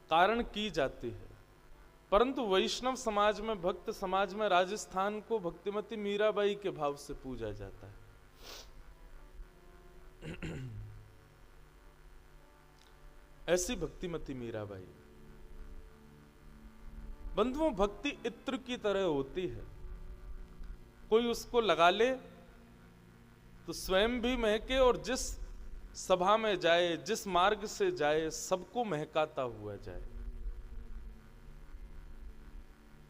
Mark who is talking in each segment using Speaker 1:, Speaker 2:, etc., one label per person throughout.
Speaker 1: कारण की जाती है। परंतु वैष्णव समाज में, भक्त समाज में राजस्थान को भक्तिमती मीराबाई के भाव से पूजा जाता है। ऐसी भक्तिमती मीराबाई। बंधुओं, भक्ति इत्र की तरह होती है। कोई उसको लगा ले तो स्वयं भी महके और जिस सभा में जाए, जिस मार्ग से जाए, सबको महकाता हुआ जाए।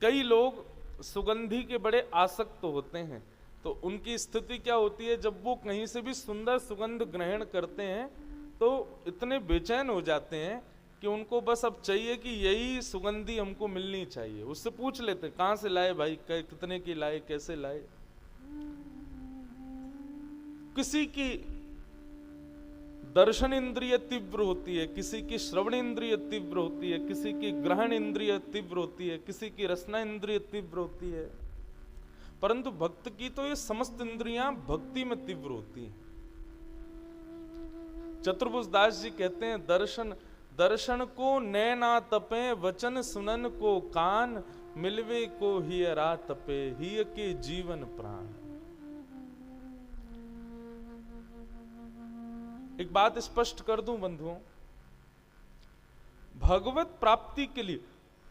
Speaker 1: कई लोग सुगंधी के बड़े आसक्त होते हैं, तो उनकी स्थिति क्या होती है, जब वो कहीं से भी सुंदर सुगंध ग्रहण करते हैं तो इतने बेचैन हो जाते हैं कि उनको बस अब चाहिए कि यही सुगंधी हमको मिलनी चाहिए। उससे पूछ लेते हैं, कहाँ से लाए भाई, कितने की लाए, कैसे लाए। किसी की दर्शन इंद्रिय तीव्र होती है, किसी की श्रवण इंद्रिय तीव्र होती है, किसी की ग्रहण इंद्रिय तीव्र होती है, किसी की रसना इंद्रिय तीव्र होती है। परंतु भक्त की तो ये समस्त इंद्रियां भक्ति में तीव्र होती हैं। चतुर्भुज दास जी कहते हैं, दर्शन को नैना तपे, वचन सुनन को कान, मिलवे को हियरा तपे, हिय के जीवन प्राण। एक बात स्पष्ट कर दूं बंधुओं, भगवत प्राप्ति के लिए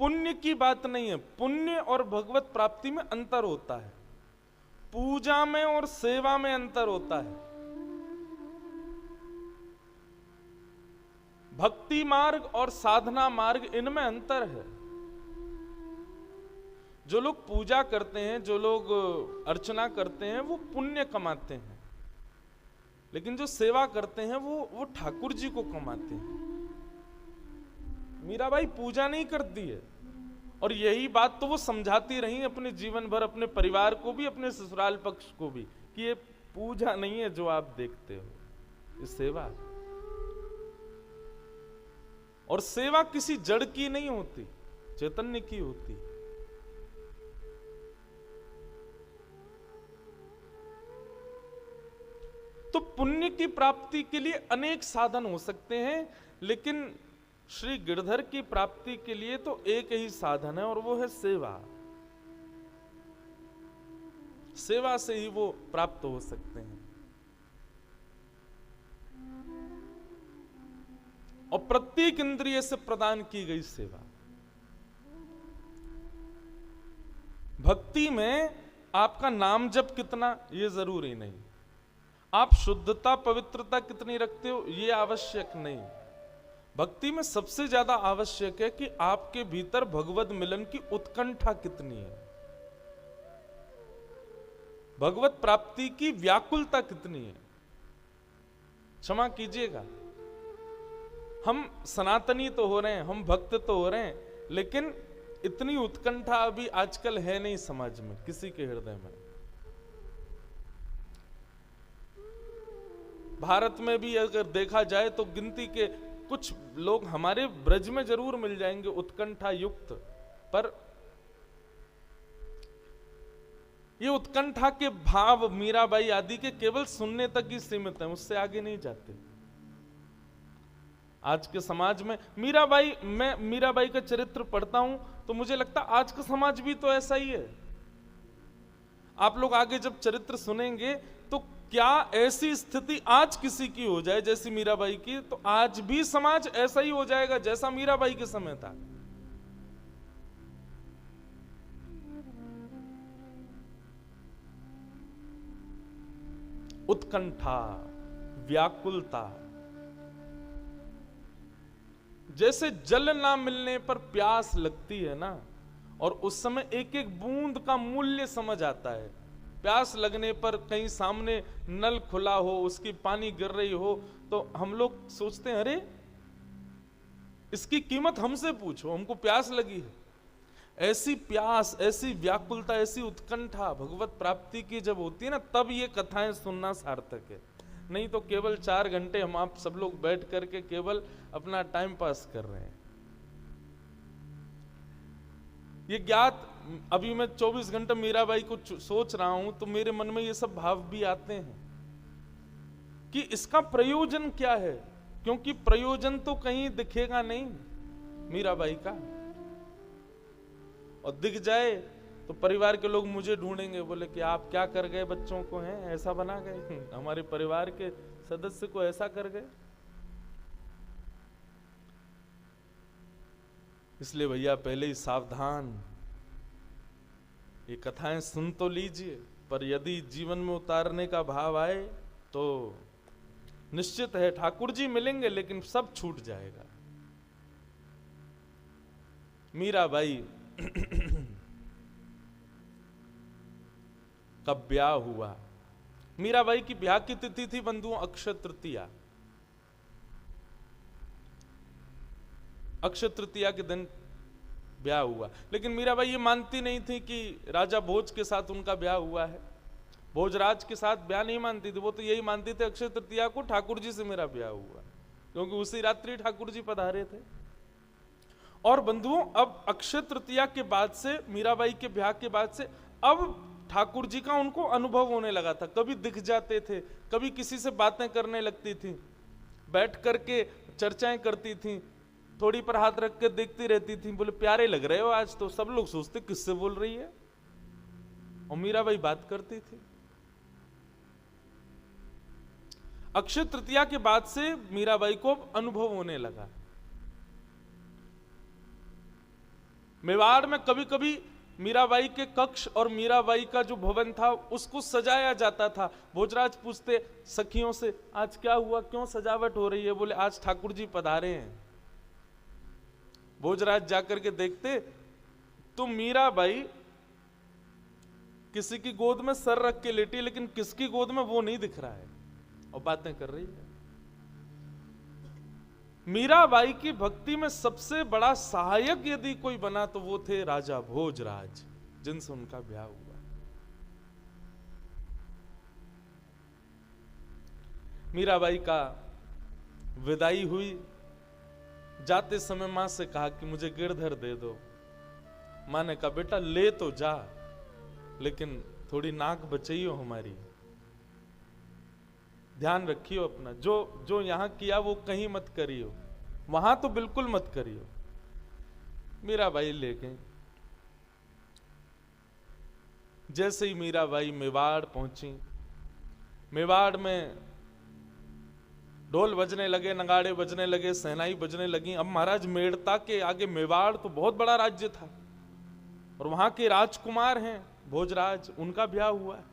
Speaker 1: पुण्य की बात नहीं है। पुण्य और भगवत प्राप्ति में अंतर होता है, पूजा में और सेवा में अंतर होता है। भक्ति मार्ग और साधना मार्ग, इनमें अंतर है। जो लोग पूजा करते हैं, जो लोग अर्चना करते हैं, वो पुण्य कमाते हैं, लेकिन जो सेवा करते हैं वो ठाकुर जी को कमाते हैं। मीराबाई पूजा नहीं करती है, और यही बात तो वो समझाती रही अपने जीवन भर, अपने परिवार को भी, अपने ससुराल पक्ष को भी, कि ये पूजा नहीं है जो आप देखते हो, ये सेवा है। और सेवा किसी जड़ की नहीं होती, चैतन्य की होती। तो पुण्य की प्राप्ति के लिए अनेक साधन हो सकते हैं, लेकिन श्री गिरधर की प्राप्ति के लिए तो एक ही साधन है, और वो है सेवा। सेवा से ही वो प्राप्त हो सकते हैं। और प्रत्येक इंद्रिय से प्रदान की गई सेवा। भक्ति में आपका नाम जप कितना, ये जरूरी नहीं। आप शुद्धता, पवित्रता कितनी रखते हो, ये आवश्यक नहीं। भक्ति में सबसे ज्यादा आवश्यक है कि आपके भीतर भगवत मिलन की उत्कंठा कितनी है, भगवत प्राप्ति की व्याकुलता कितनी है। क्षमा कीजिएगा, हम सनातनी तो हो रहे हैं, हम भक्त तो हो रहे हैं, लेकिन इतनी उत्कंठा अभी आजकल है नहीं समाज में, किसी के हृदय में। भारत में भी अगर देखा जाए तो गिनती के कुछ लोग हमारे ब्रज में जरूर मिल जाएंगे उत्कंठा युक्त, पर ये उत्कंठा के भाव मीराबाई आदि के केवल सुनने तक ही सीमित हैं, उससे आगे नहीं जाते। आज के समाज में मैं मीराबाई का चरित्र पढ़ता हूं तो मुझे लगता आज का समाज भी तो ऐसा ही है। आप लोग आगे जब चरित्र सुनेंगे तो क्या ऐसी स्थिति आज किसी की हो जाए जैसी मीराबाई की, तो आज भी समाज ऐसा ही हो जाएगा जैसा मीराबाई के समय था। उत्कंठा, व्याकुलता, जैसे जल ना मिलने पर प्यास लगती है ना, और उस समय एक एक बूंद का मूल्य समझ आता है। प्यास लगने पर कहीं सामने नल खुला हो, उसकी पानी गिर रही हो, तो हम लोग सोचते हैं अरे इसकी कीमत हमसे पूछो, हमको प्यास लगी है। ऐसी प्यास, ऐसी व्याकुलता, ऐसी उत्कंठा भगवत प्राप्ति की जब होती है ना, तब ये कथाएं सुनना सार्थक है। नहीं तो केवल 4 घंटे हम आप सब लोग बैठ करके केवल अपना टाइम पास कर रहे हैं। ये ज्ञात, अभी मैं 24 घंटे मीराबाई को सोच रहा हूं तो मेरे मन में ये सब भाव भी आते हैं कि इसका प्रयोजन क्या है, क्योंकि प्रयोजन तो कहीं दिखेगा नहीं। मीराबाई का, और दिख जाए तो परिवार के लोग मुझे ढूंढेंगे, बोले कि आप क्या कर गए, बच्चों को हैं ऐसा बना गए, हमारे परिवार के सदस्य को ऐसा कर गए। इसलिए भैया पहले ही सावधान, ये कथाएं सुन तो लीजिए, पर यदि जीवन में उतारने का भाव आए तो निश्चित है ठाकुर जी मिलेंगे, लेकिन सब छूट जाएगा। मीराबाई का ब्याह हुआ। मीराबाई की ब्याह की तिथि थी बंधुओं अक्षय तृतीया। अक्षय तृतीया के दिन ब्याह हुआ, लेकिन मीराबाई ये मानती नहीं थी कि राजा भोज के साथ उनका ब्याह हुआ है। भोजराज के साथ ब्याह नहीं मानती थी, वो तो यही मानती थी अक्षय तृतीया को ठाकुर जी से मेरा ब्याह हुआ, क्योंकि उसी रात्रि ठाकुर जी पधारे थे। और बंधुओं अब अक्षय तृतीया के बाद से, मीराबाई के ब्याह के बाद से, अब ठाकुर जी का उनको अनुभव होने लगा था। कभी दिख जाते थे, कभी किसी से बातें करने लगती थी, बैठ करके चर्चाएं करती थी, थोड़ी पर हाथ रख के देखती रहती थी, बोले प्यारे लग रहे हो आज तो। सब लोग सोचते किससे बोल रही है, और मीराबाई बात करती थी। अक्षय तृतीया के बाद से मीराबाई को अनुभव होने लगा। मेवाड़ में कभी कभी मीराबाई के कक्ष और मीराबाई का जो भवन था उसको सजाया जाता था। भोजराज पूछते सखियों से, आज क्या हुआ, क्यों सजावट हो रही है? बोले आज ठाकुर जी पधारे हैं। भोजराज जाकर के देखते तो मीराबाई किसी की गोद में सर रख के लेटी, लेकिन किसकी गोद में वो नहीं दिख रहा है, और बातें कर रही है। मीराबाई की भक्ति में सबसे बड़ा सहायक यदि कोई बना तो वो थे राजा भोजराज, जिनसे उनका ब्याह हुआ। मीराबाई का विदाई हुई, जाते समय मां से कहा कि मुझे गिरधर दे दो। मां ने कहा बेटा ले तो जा, लेकिन थोड़ी नाक बचाइयो हमारी, ध्यान रखियो अपना, जो यहां किया वो कहीं मत करियो, वहां तो बिल्कुल मत करियो। मीराबाई ले गई। जैसे ही मीराबाई मेवाड़ पहुंची, मेवाड़ में ढोल बजने लगे, नगाड़े बजने लगे, सहनाई बजने लगी। अब महाराज मेड़ता के आगे मेवाड़ तो बहुत बड़ा राज्य था, और वहां के राजकुमार हैं भोजराज, उनका ब्याह हुआ है।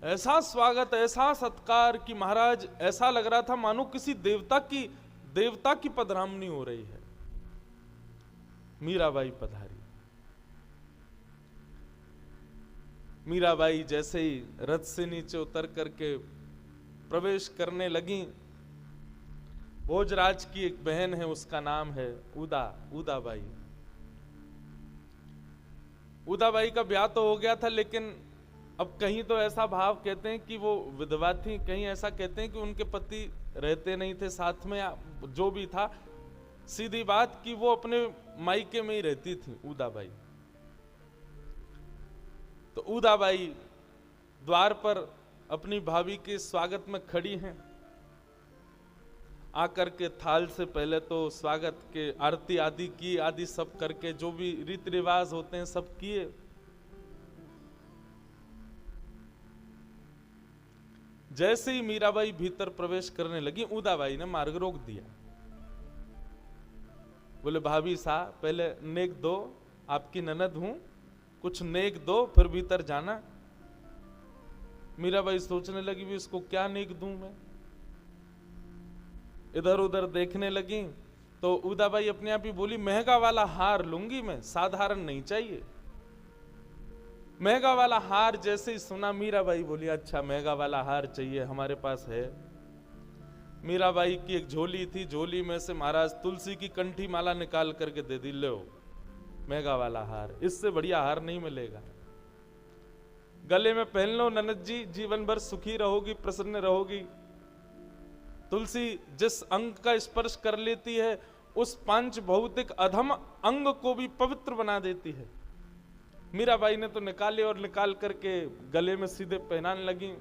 Speaker 1: ऐसा स्वागत, ऐसा सत्कार कि महाराज ऐसा लग रहा था मानो किसी देवता की पधरामनी हो रही है। मीराबाई पधारी। मीराबाई जैसे ही रथ से नीचे उतर करके प्रवेश करने लगी, भोजराज की एक बहन है, उसका नाम है उदाबाई। उदाबाई का ब्याह तो हो गया था, लेकिन अब कहीं तो ऐसा भाव कहते हैं कि वो विधवा थी, कहीं ऐसा कहते हैं कि उनके पति रहते नहीं थे साथ में, जो भी था, सीधी बात कि वो अपने मायके में ही रहती थी उदाबाई। तो उदाबाई द्वार पर अपनी भाभी के स्वागत में खड़ी हैं। आकर के थाल से पहले तो स्वागत के आरती आदि की, आदि सब करके जो भी रीति रिवाज होते हैं सब किए। जैसे ही मीराबाई भीतर प्रवेश करने लगी, उदाबाई ने मार्ग रोक दिया। बोले भाभी साहब पहले नेक दो, आपकी ननद हूं, कुछ नेक दो फिर भीतर जाना। मीराबाई सोचने लगी भी इसको क्या नेक दूं मैं, इधर उधर देखने लगी। तो उदाबाई अपने आप ही बोली महंगा वाला हार लूंगी मैं, साधारण नहीं चाहिए। महंगा वाला हार जैसे ही सुना, मीराबाई बोली अच्छा महंगा वाला हार चाहिए, हमारे पास है। मीराबाई की एक झोली थी, झोली में से महाराज तुलसी की कंठी माला निकाल करके दे दी, लो महंगा वाला हार, इससे बढ़िया हार नहीं मिलेगा, गले में पहन लो ननद जी, जीवन भर सुखी रहोगी, प्रसन्न रहोगी। तुलसी जिस अंग का स्पर्श कर लेती है उस पांच भौतिक अधम अंग को भी पवित्र बना देती है। मीराबाई ने तो निकाले और निकाल करके गले में सीधे पहनाने लगी।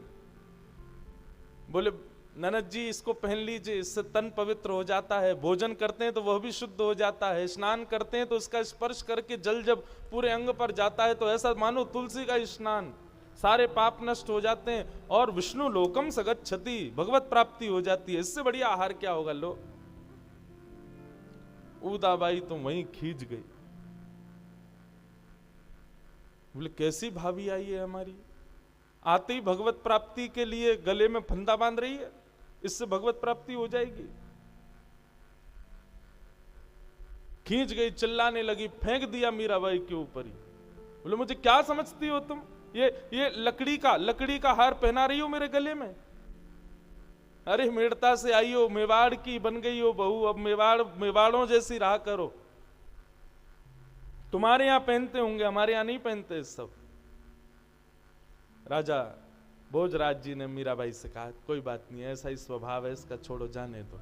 Speaker 1: बोले ननद जी इसको पहन लीजिए, इससे तन पवित्र हो जाता है। भोजन करते हैं तो वह भी शुद्ध हो जाता है। स्नान करते हैं तो उसका स्पर्श करके जल जब पूरे अंग पर जाता है तो ऐसा मानो तुलसी का स्नान, सारे पाप नष्ट हो जाते हैं और विष्णु लोकम सगच्छति, भगवत प्राप्ति हो जाती है। इससे बढ़िया आहार क्या होगा। लो, उदाबाई तो वहीं खींच गई, बोले कैसी भाभी आई है हमारी, आते ही भगवत प्राप्ति के लिए गले में फंदा बांध रही है, इससे भगवत प्राप्ति हो जाएगी। खींच गई, चिल्लाने लगी, फेंक दिया मीराबाई के ऊपर ही। बोले मुझे क्या समझती हो तुम, ये लकड़ी का हार पहना रही हो मेरे गले में। अरे मेड़ता से आई हो, मेवाड़ की बन गई हो बहू, अब मेवाड़ों जैसी रहा करो। तुम्हारे यहां पहनते होंगे, हमारे यहां नहीं पहनते सब। राजा भोजराज जी ने मीराबाई से कहा कोई बात नहीं, ऐसा ही स्वभाव है इसका, छोड़ो जाने दो।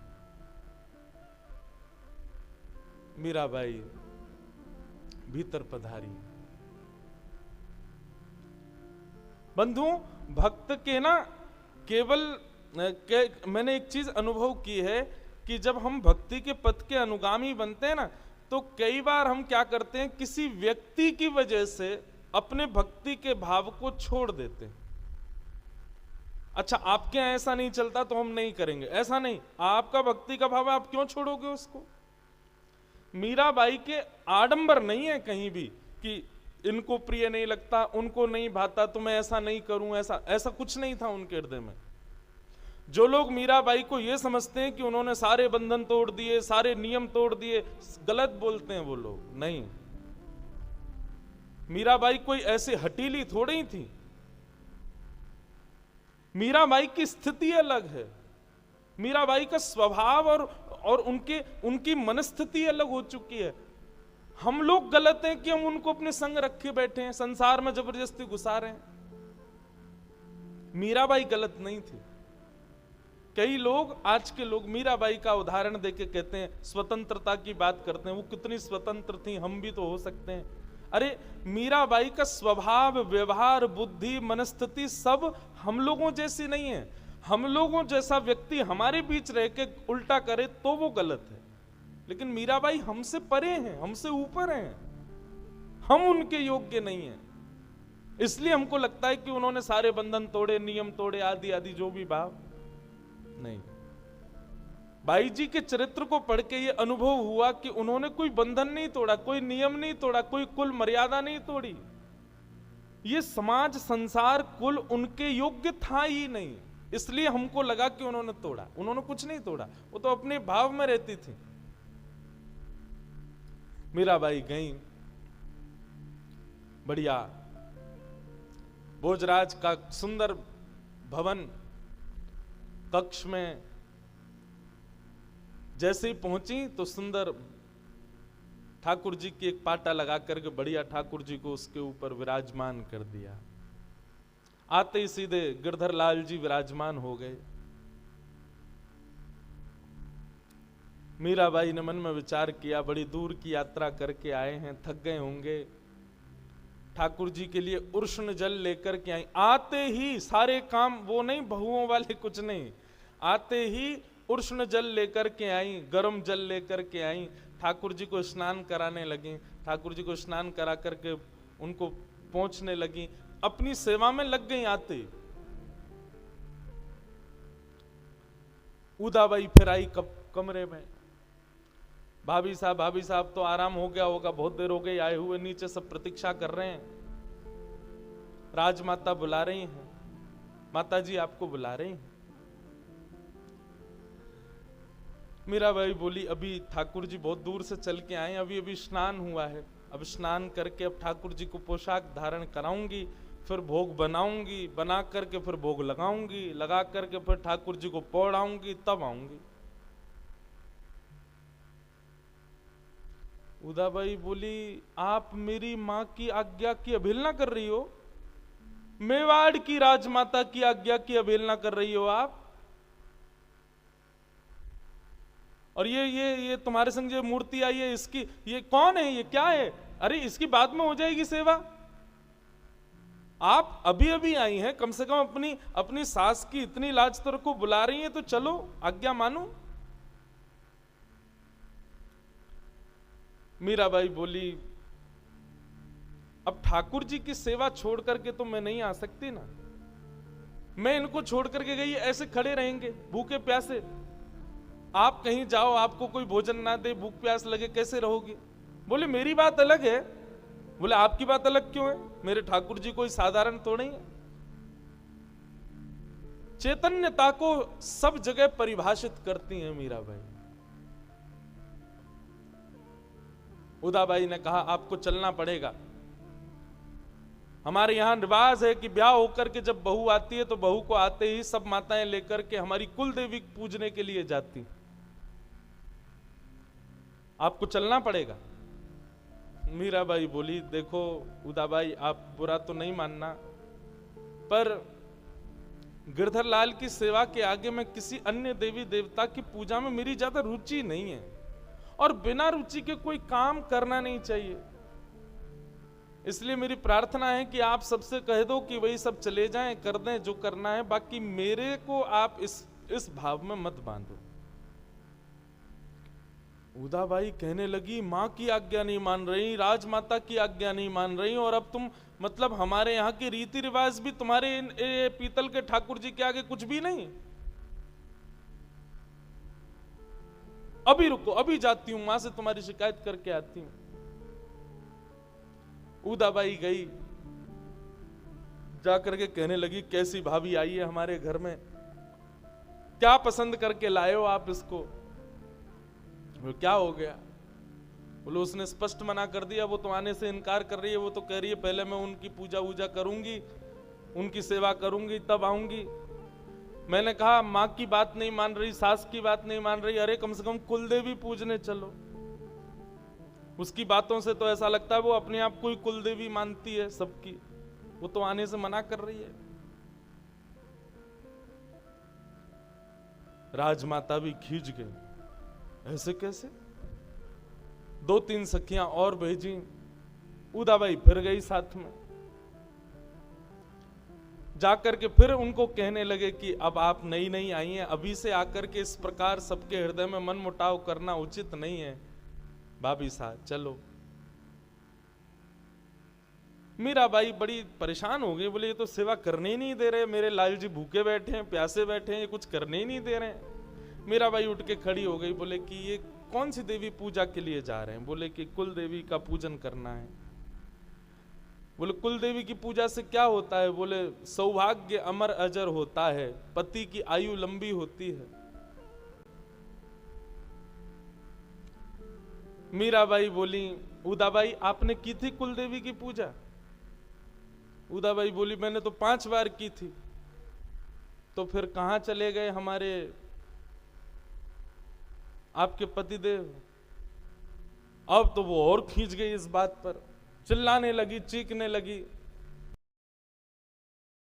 Speaker 1: मीराबाई भीतर पधारी। बंधुओं, भक्त के ना केवल मैंने एक चीज अनुभव की है कि जब हम भक्ति के पथ के अनुगामी बनते हैं ना, तो कई बार हम क्या करते हैं, किसी व्यक्ति की वजह से अपने भक्ति के भाव को छोड़ देते हैं। अच्छा, आपके यहां ऐसा नहीं चलता तो हम नहीं करेंगे, ऐसा नहीं। आपका भक्ति का भाव है, आप क्यों छोड़ोगे उसको। मीराबाई के आडंबर नहीं है कहीं भी कि इनको प्रिय नहीं लगता, उनको नहीं भाता तो मैं ऐसा नहीं करूं, ऐसा कुछ नहीं था उनके हृदय में। जो लोग मीराबाई को यह समझते हैं कि उन्होंने सारे बंधन तोड़ दिए, सारे नियम तोड़ दिए, गलत बोलते हैं वो लोग। नहीं, मीराबाई कोई ऐसी हटीली थोड़ी ही थी। मीराबाई की स्थिति अलग है, मीराबाई का स्वभाव और उनकी मनस्थिति अलग हो चुकी है। हम लोग गलत हैं कि हम उनको अपने संग रखे बैठे हैं, संसार में जबरदस्ती घुसा रहे हैं। मीराबाई गलत नहीं थी। कई लोग, आज के लोग मीराबाई का उदाहरण देके कहते हैं, स्वतंत्रता की बात करते हैं, वो कितनी स्वतंत्र थी, हम भी तो हो सकते हैं। अरे मीराबाई का स्वभाव, व्यवहार, बुद्धि, मनस्थिति सब हम लोगों जैसी नहीं है। हम लोगों जैसा व्यक्ति हमारे बीच रह के उल्टा करे तो वो गलत है, लेकिन मीराबाई हमसे परे हैं, हमसे ऊपर हैं, हम उनके योग्य नहीं हैं। इसलिए हमको लगता है कि उन्होंने सारे बंधन तोड़े, नियम तोड़े, आदि आदि जो भी भाव नहीं। बाई जी के चरित्र को पढ़ के ये अनुभव हुआ कि उन्होंने कोई बंधन नहीं तोड़ा, कोई नियम नहीं तोड़ा, कोई कुल मर्यादा नहीं तोड़ी। ये समाज, संसार, कुल उनके योग्य था ही नहीं, इसलिए हमको लगा कि उन्होंने तोड़ा। उन्होंने कुछ नहीं तोड़ा, वो तो अपने भाव में रहती थी। मीराबाई गई, बढ़िया भोजराज का सुंदर भवन कक्ष में जैसे ही पहुंची तो सुंदर ठाकुर जी की एक पाटा लगा करके बढ़िया ठाकुर जी को उसके ऊपर विराजमान कर दिया। आते ही सीधे गिरधर लाल जी विराजमान हो गए। मीराबाई ने मन में विचार किया, बड़ी दूर की यात्रा करके आए हैं, थक गए होंगे, ठाकुर जी के लिए उष्ण जल लेकर के आई। आते ही सारे काम, वो नहीं बहुओं वाले कुछ नहीं, आते ही उष्ण जल लेकर के आई, गर्म जल लेकर के आई, ठाकुर जी को स्नान कराने लगी। ठाकुर जी को स्नान करा करके उनको पहुंचने लगी, अपनी सेवा में लग गई। आते उदाबाई फिर आई कमरे में, भाभी साहब तो आराम हो गया होगा, बहुत देर हो गई आए हुए, नीचे सब प्रतीक्षा कर रहे हैं, राजमाता बुला रही हैं, माता जी आपको बुला रही हैं। मीराबाई बोली अभी ठाकुर जी बहुत दूर से चल के आए, अभी स्नान हुआ है, अब स्नान करके अब ठाकुर जी को पोशाक धारण कराऊंगी, फिर भोग बनाऊंगी, बना करके फिर भोग लगाऊंगी, लगा करके फिर ठाकुर जी को पौड़ाऊंगी, तब आऊंगी। उदाबाई बोली आप मेरी मां की आज्ञा की अवहेलना कर रही हो, मेवाड़ की राजमाता की आज्ञा की अवहेलना कर रही हो आप। और ये तुम्हारे संग जो मूर्ति आई है, इसकी ये कौन है, ये क्या है? अरे इसकी बाद में हो जाएगी सेवा, आप अभी अभी आई हैं, कम से कम अपनी अपनी सास की इतनी लाज तो रखो, बुला रही हैं तो चलो, आज्ञा मानो। मीराबाई बोली, अब ठाकुर जी की सेवा छोड़ करके तो मैं नहीं आ सकती ना। मैं इनको छोड़ करके गई, ऐसे खड़े रहेंगे भूखे प्यासे। आप कहीं जाओ, आपको कोई भोजन ना दे, भूख प्यास लगे, कैसे रहोगे? बोले मेरी बात अलग है। बोले आपकी बात अलग क्यों है? मेरे ठाकुर जी कोई साधारण तो नहीं है। चैतन्यता को सब जगह परिभाषित करती हैं मीराबाई। उदाबाई ने कहा आपको चलना पड़ेगा। हमारे यहां रिवाज है कि ब्याह होकर के जब बहू आती है तो बहू को आते ही सब माताएं लेकर के हमारी कुल देवी पूजने के लिए जाती। आपको चलना पड़ेगा। मीराबाई बोली, देखो उदाबाई, आप बुरा तो नहीं मानना, पर गिरधर लाल की सेवा के आगे मैं किसी अन्य देवी देवता की पूजा में मेरी ज्यादा रुचि नहीं है, और बिना रुचि के कोई काम करना नहीं चाहिए। इसलिए मेरी प्रार्थना है कि आप सबसे कह दो कि वही सब चले जाएं, कर दें जो करना है, बाकी मेरे को आप इस भाव में मत बांधो। उदाबाई कहने लगी, माँ की आज्ञा नहीं मान रही, राजमाता की आज्ञा नहीं मान रही, और अब तुम मतलब हमारे यहाँ के रीति रिवाज भी तुम्हारे पीतल के ठाकुर जी के आगे कुछ भी नहीं। अभी रुको, अभी जाती हूं, मां से तुम्हारी शिकायत करके आती हूं। उदाबाई गई, जाकर के कहने लगी, कैसी भाभी आई है हमारे घर में, क्या पसंद करके लाए हो आप इसको? क्या हो गया? बोलो उसने स्पष्ट मना कर दिया, वो तो आने से इनकार कर रही है। वो तो कह रही है पहले मैं उनकी पूजा वूजा करूंगी, उनकी सेवा करूंगी, तब आऊंगी। मैंने कहा माँ की बात नहीं मान रही, सास की बात नहीं मान रही, अरे कम से कम कुलदेवी पूजने चलो। उसकी बातों से तो ऐसा लगता है वो अपने आप को ही कुलदेवी मानती है सबकी। वो तो आने से मना कर रही है। राजमाता भी खींच गई, ऐसे कैसे? 2-3 सखियां और भेजी। उदाबाई फिर गई साथ में, जाकर के फिर उनको कहने लगे कि अब आप नई नई आई हैं, अभी से आकर के इस प्रकार सबके हृदय में मन मुटाव करना उचित नहीं है। भाभी साहब चलो। मीराबाई बड़ी परेशान हो गई, बोले ये तो सेवा करने ही नहीं दे रहे, मेरे लाल जी भूखे बैठे हैं, प्यासे बैठे हैं, ये कुछ करने ही नहीं दे रहे हैं। मीराबाई उठ के खड़ी हो गई, बोले कि ये कौन सी देवी पूजा के लिए जा रहे हैं? बोले कि कुल देवी का पूजन करना है। बोले कुल देवी की पूजा से क्या होता है? बोले सौभाग्य अमर अजर होता है, पति की आयु लंबी होती है। मीराबाई बोली, उदाबाई आपने की थी कुल देवी की पूजा? उदाबाई बोली मैंने तो 5 बार की थी। तो फिर कहां चले गए हमारे आपके पतिदेव? अब तो वो और खींच गई इस बात पर, चिल्लाने लगी, चीखने लगी।